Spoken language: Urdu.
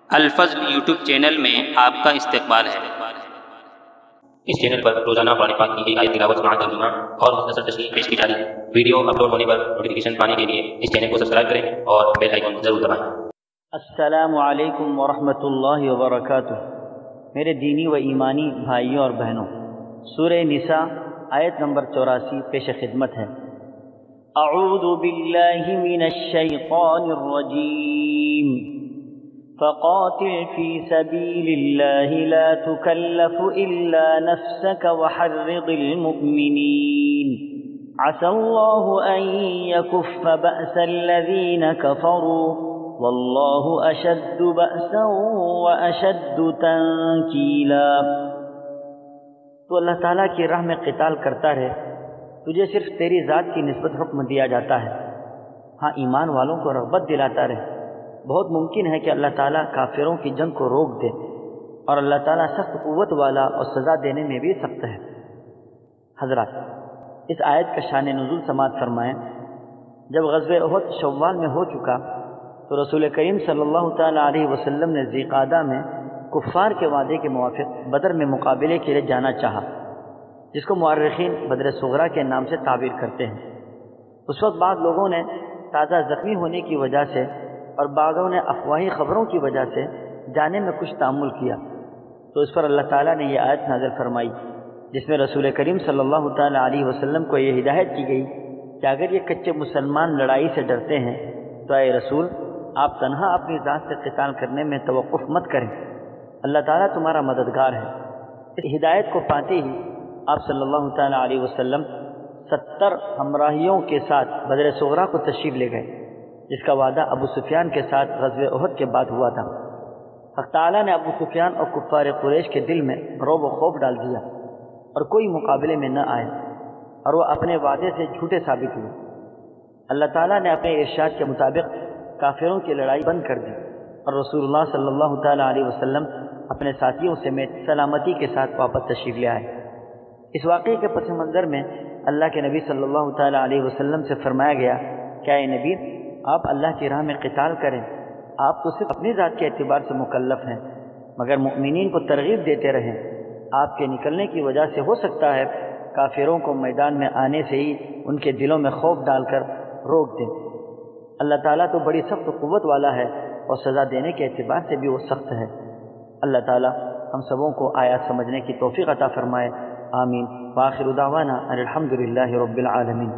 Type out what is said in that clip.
الفضل یوٹیوب چینل میں آپ کا استقبال ہے۔ اس چینل پر روزانہ قرآن پاک کی ایک آیت تلاوت مع ترجمہ اور مختصر تشریح پیش کی جا رہی ہے۔ ویڈیو اپلوڈ ہونے پر نوٹیفیکیشن پانے کے لیے اس چینل کو سبسکرائب کریں اور بیل آئیکن ضرور دبائیں۔ السلام علیکم ورحمۃ اللہ وبرکاتہ۔ میرے دینی و ایمانی بھائیوں اور بہنوں، سورہ نساء آیت نمبر 84 پیش خدمت ہے۔ اعوذ باللہ من الشیطان الرجیم، فقاتل فی سبیل اللہ لا تکلف الا نفسک وحرض المؤمنین عسى اللہ ان یکف بأس الذین کفروا واللہ اشد بأسا واشد تنکیلا۔ تو اللہ تعالیٰ کی راہ میں قتال کرتا رہے، تجھے صرف تیری ذات کی نسبت حکم دیا جاتا ہے۔ ہاں، ایمان والوں کو رغبت دلاتا رہے۔ بہت ممکن ہے کہ اللہ تعالیٰ کافروں کی جنگ کو روک دے، اور اللہ تعالیٰ سخت قوت والا اور سزا دینے میں بھی سخت ہے۔ حضرات، اس آیت کا شان نزول سماعت فرمائیں۔ جب غزوہ احد شوال میں ہو چکا تو رسول کریم صلی اللہ تعالیٰ علیہ وسلم نے ذیقعدہ میں کفار کے وعدے کے موافق بدر میں مقابلے کے لیے جانا چاہا، جس کو مورخین بدر صغریٰ کے نام سے تعبیر کرتے ہیں۔ اس وقت بعض لوگوں نے تازہ زخمی ہونے کی وجہ سے اور بعضوں نے افواہی خبروں کی وجہ سے جانے میں کچھ تامل کیا، تو اس پر اللہ تعالیٰ نے یہ آیت نازل فرمائی، جس میں رسول کریم صلی اللہ تعالیٰ علیہ وسلم کو یہ ہدایت کی گئی کہ اگر یہ کچے مسلمان لڑائی سے ڈرتے ہیں تو اے رسول، آپ تنہا اپنی ذات سے قتال کرنے میں توقف مت کریں، اللہ تعالیٰ تمہارا مددگار ہے۔ اس ہدایت کو پاتے ہی آپ صلی اللہ تعالیٰ علیہ وسلم 70 ہمراہیوں کے ساتھ بدر صغریٰ کو تشریف لے گئے، جس کا وعدہ ابو سفیان کے ساتھ غزوہ احد کے بعد ہوا تھا۔ حق تعالیٰ نے ابو سفیان اور کفار قریش کے دل میں رعب و خوف ڈال دیا، اور کوئی مقابلے میں نہ آئے، اور وہ اپنے وعدے سے جھوٹے ثابت ہوئے۔ اللہ تعالیٰ نے اپنے ارشاد کے مطابق کافروں کی لڑائی بند کر دی، اور رسول اللہ صلی اللہ تعالیٰ علیہ وسلم اپنے ساتھیوں سمیت سلامتی کے ساتھ واپس تشریف لے آئے۔ اس واقعے کے پس منظر میں اللہ کے نبی صلی اللہ تعالیٰ علیہ وسلم سے فرمایا گیا کہ اے نبی، آپ اللہ کی راہ میں قتال کریں، آپ تو صرف اپنی ذات کے اعتبار سے مکلف ہیں، مگر مؤمنین کو ترغیب دیتے رہیں۔ آپ کے نکلنے کی وجہ سے ہو سکتا ہے کافروں کو میدان میں آنے سے ہی ان کے دلوں میں خوف ڈال کر روک دیں۔ اللہ تعالیٰ تو بڑی سخت قوت والا ہے، اور سزا دینے کے اعتبار سے بھی وہ سخت ہے۔ اللہ تعالیٰ ہم سبوں کو آیات سمجھنے کی توفیق عطا فرمائے، آمین۔ وآخر دعوانا ان الحمد للہ رب العالمین۔